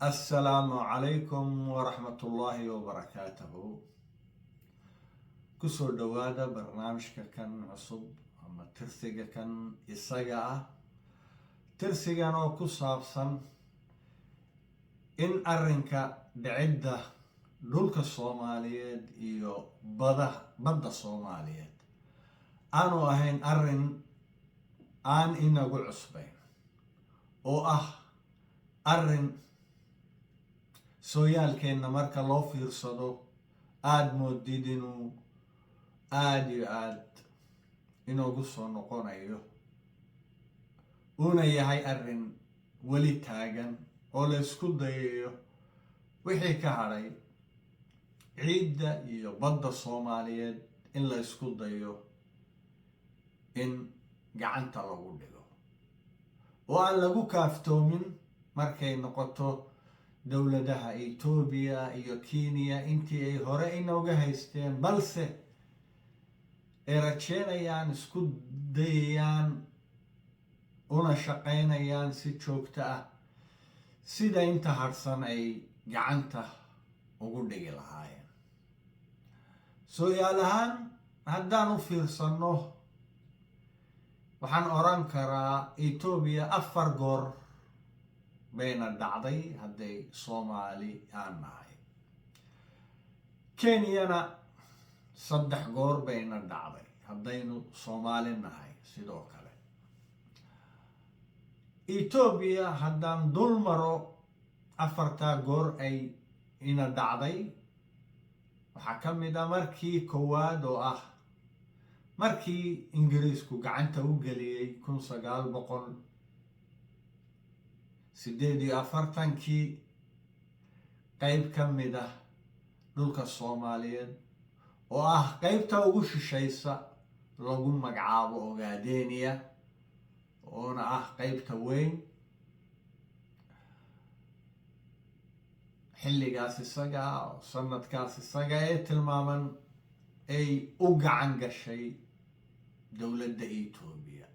السلام عليكم ورحمة الله وبركاته. كسر دوادة برنامج كان عصب أما ترسيجا كان إساقا ترسيجا نو كسابسا إن أرنكا بعدة دولك الصوماليات إيو بدا الصوماليات أنو أهين أرن إنا قل عصبين أرن sooyaalkeenna marka loo fiirsado aad moodid inuu aad iyo aad inoogu soo noqonayo uuna yahay arrin weli taagan oo la isku dayayo wixii ka hadhay ciidda iyo badda Soomaaliyeed in la isku dayo in gacanta lagu dhigo oo aan lagu kaaftoomin markay noqoto dowladaha Ethiopia iyo Kenya intii ay hore inooga haysteen balse ay rajeynayaan isku dayayaan una shaqaynayaan si joogto ah sida inta harsan ay gacanta ugu dhigi lahaayeen. Sooyaalahan haddaan u fiirsano waxaan oran karaa Ethiopia 4 goor bayna dhacday hadday Soomaali aan nahay. Kenyana 3 goor bayna dhacday haddaynu Soomaali nahay sidoo kale. Ethiopia haddaan dul maro 4 goor ay ina dhacday waxaa ka mid ah markii koowaad oo ah markii Ingiriisku gacanta u geliyay 1948 qayb ka mid ah dhulka Soomaaliyeed oo ah qaybta ugu shishaysa lagu magacaabo Ogaadeniya oona ah qaybta weyn. xilligaas isaga sanadkaas isaga ee tilmaaman ay u gacan gashay dowladda Ethiopia.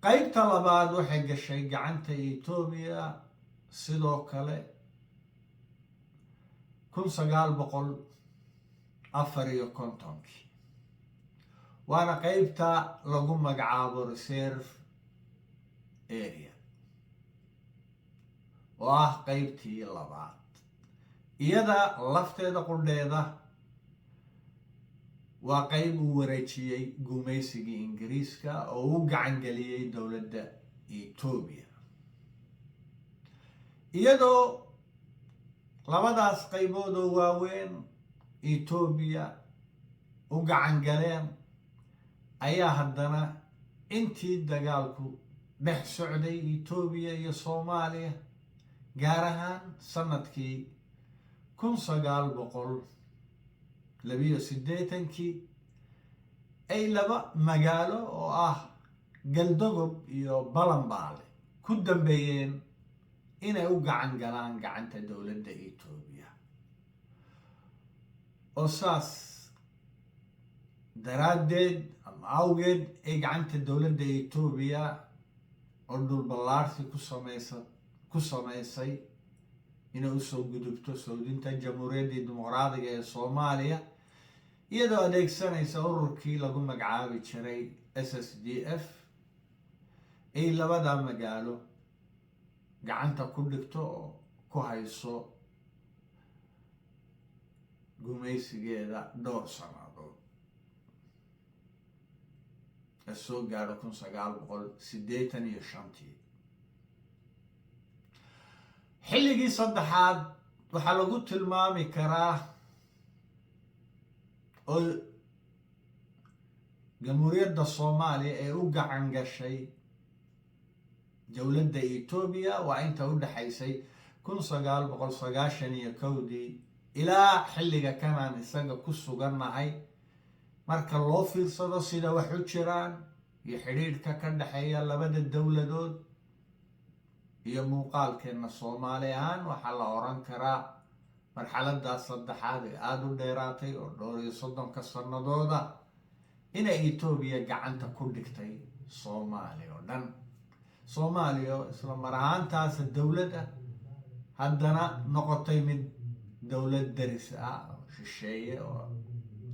qaybta labaad waxay gashay gacanta Ethiopia sidoo kale 1954 waana qaybta lagu magacaabo reserve area oo ah qaybtii labaad. iyada lafteeda qudheeda waa qayb uu wareejiyay gumaysigii Ingiriiska oo u gacan geliyay dowladda Ethiopia. iyadoo labadaas qaybood oo waaweyn Ethiopia u gacan galeen ayaa haddana intii dagaalku dhex socday Ethiopia iyo Soomaaliya gaar ahaan sanadkii 1982 ay laba magaalo oo ah Galdogob iyo Balanbaale ku dambeeyeen inay u gacan galaan gacanta dowladda Ethiopia. oo saas daraaddeed ama awgeed ay gacanta dowladda Ethiopia oo dhul ballaarsi ku samaysay inay usoo gudubto soodinta jamhuuriyadda dimuqraadiga ee Soomaaliya iyadoo adeegsanaysa ururkii lagu magacaabi jiray SSDF ay labada magaalo gacanta ku dhigto oo ku hayso gumaysigeeda dhowr sannadood ee soo gaadho 1985. xilligii saddexaad waxaa lagu tilmaami karaa oo jamhuuriyadda Soomaaliya ee u gacan gashay dowladda Ethiopia waa inta u dhaxaysay 1991 ilaa xilliga kanaan isaga ku sugannahay. marka loo fiirsado sida wax u jiraan iyo xidhiidhka ka dhaxeeya labada dowladood iyo muuqaalkeena Soomaali ahaan waxaa la oran karaa marxaladaas saddexaad ee aad u dheeraatay oo dhowr iyo 30 sanadooda inay Ethiopia gacanta ku dhigtay Soomaaliya oo dhan. soomaaliya isla mar ahaantaas dowladda haddana noqotay mid dowlad daris ah oo shisheeye oo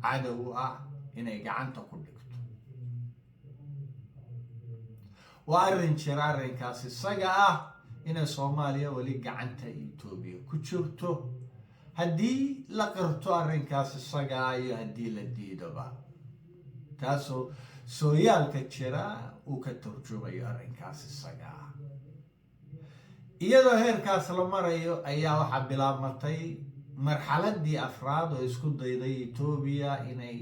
cadow ah inay gacanta ku dhigto. waa arrin jira arrinkaas isaga ah inay soomaaliya weli gacanta Itoobiya ku jirto haddii la qirto arrinkaas isaga ah iyo haddii la diidoba, taasoo sooyaalka jira uu ka turjumayo arrinkaas isaga ah. iyadoo heerkaas la marayo ayaa waxaa bilaabmatay marxaladii afraad oo isku dayday Itoobiya inay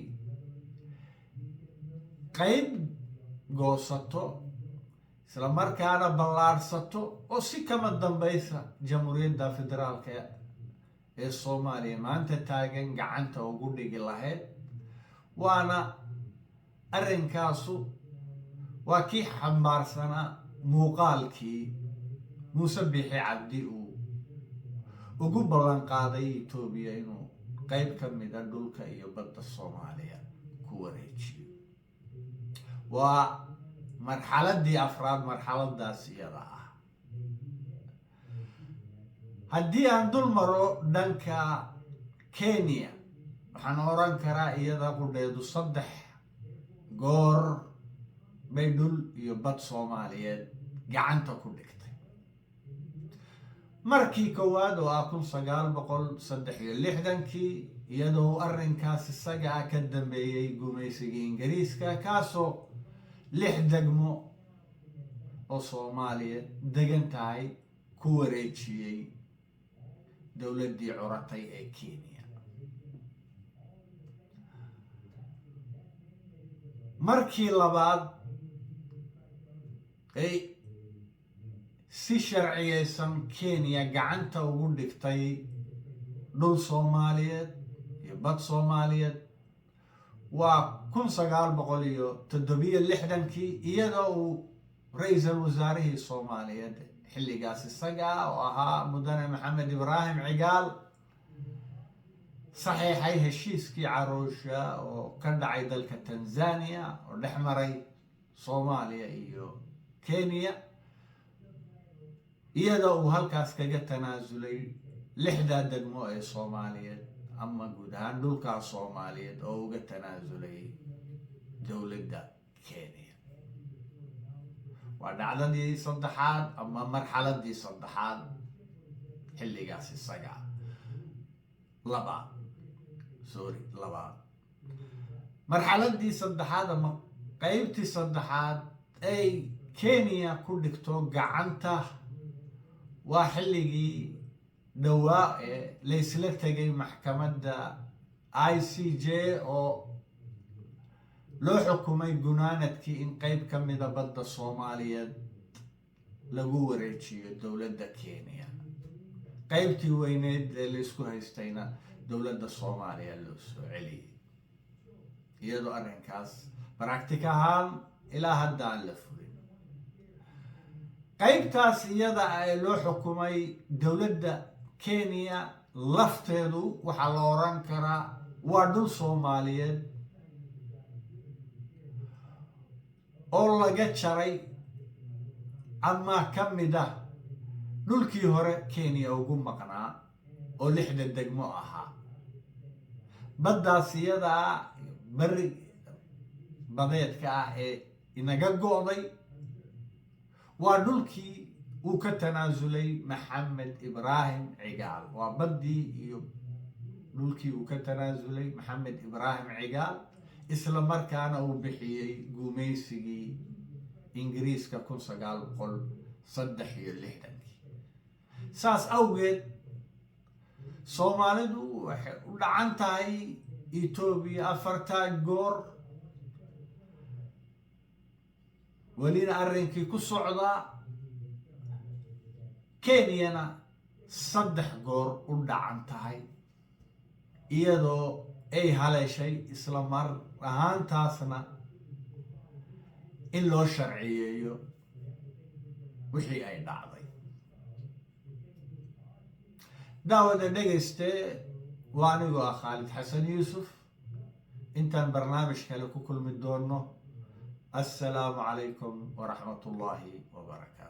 qayb goosato isla markaana ballaarsato oo si kama dambaysa jamhuuriyadda federaalka ee Soomaaliya maanta taagan gacanta ugu dhigi lahayd. waana arrinkaasu waa kii xambaarsanaa muuqaalkii Muuse Biixi Cabdi uu ugu ballan qaaday Itoobiya inuu qayb ka mid ah dhulka iyo badda Soomaaliya ku wareejiyo. waa marxaladii afraad, marxaladaas iyada ah. haddii aan dul maro dhanka Kenya, waxaan oran karaa iyada qudheedu 3 goor bay dhul iyo bad Soomaaliyeed gacanta ku dhigtay. markii koowaad oo ah 1963 iyadoo arrinkaas isaga ah ka dambeeyay gumaysigii Ingiriiska, kaasoo 6 degmo oo Soomaaliya degan tahay ku wareejiyey dowladdii curatay ee Kenya. markii labaad ay si sharciyeysan Kenya gacanta ugu dhigtay dhul Soomaaliyeed iyo bad Soomaaliyeed waa 1967 iyadoo uu ra'iisul wasaarihii Soomaaliyeed xilligaas isaga oo ahaa mudane Maxamed Ibraahim Cigaal saxiixay heshiiskii Arusha oo ka dhacay dalka Tanzania oo dhex maray Soomaaliya iyo Kenya, iyadoo uu halkaas kaga tanaasulay 6 degmo ee Soomaaliyeed ama guud ahaan dhulka Soomaaliyeed oo uga tanaasulay dowladda Kenya. waa dhacdadii saddexaad ama marxaladii saddexaad xilligaas isaga labaad. marxaladii saddexaad ama qaybtii saddexaad ay Kenya ku dhigto gacanta waa xilligii dhowaa ee la isla tegay maxkamadda ICJ oo loo xukumay gunaanadkii in qayb ka mida badda Soomaaliyeed lagu wareejiyo dowladda Kenya. qaybtii weyneed ee la isku haystayna dowladda Soomaaliya loo soo celiyay, iyadoo arrinkaas practice ahaan ilaa hadda aan la fulin. qaybtaas iyada ee loo xukumay dowladda Kenya lafteedu waxaa la oran karaa waa dhul Soomaaliyeed oo laga jaray ama ka mid ah dhulkii hore Kenya ugu maqnaa oo 6 degmo ahaa. baddaas iyada bari badeedka ah ee inaga go'day waa dhulkii uu ka tanaasulay Maxamed Ibraahim Cigaal. waa baddii iyo dhulkii uu ka tanaasulay Maxamed Ibraahim Cigaal, isla markaana uu bixiyey gumaysigii Ingiriiska 1963. saas awgeed Soomaalidu waxay u dhacan tahay Itoobiya 4 goor, welina arrinkii ku socdaa. Kenyana 3 goor u dhacan tahay, iyadoo ay haleeshay isla mar ahaantaasna in loo sharciyeeyo wixii ay dhacday. daawada dhegayste, waa anigoo ah Khaalid Xasan Yuusuf. intaan barnaamij kale ku kulmi doono, assalaamu calaykum waraxmatullaahi wabarakaatu.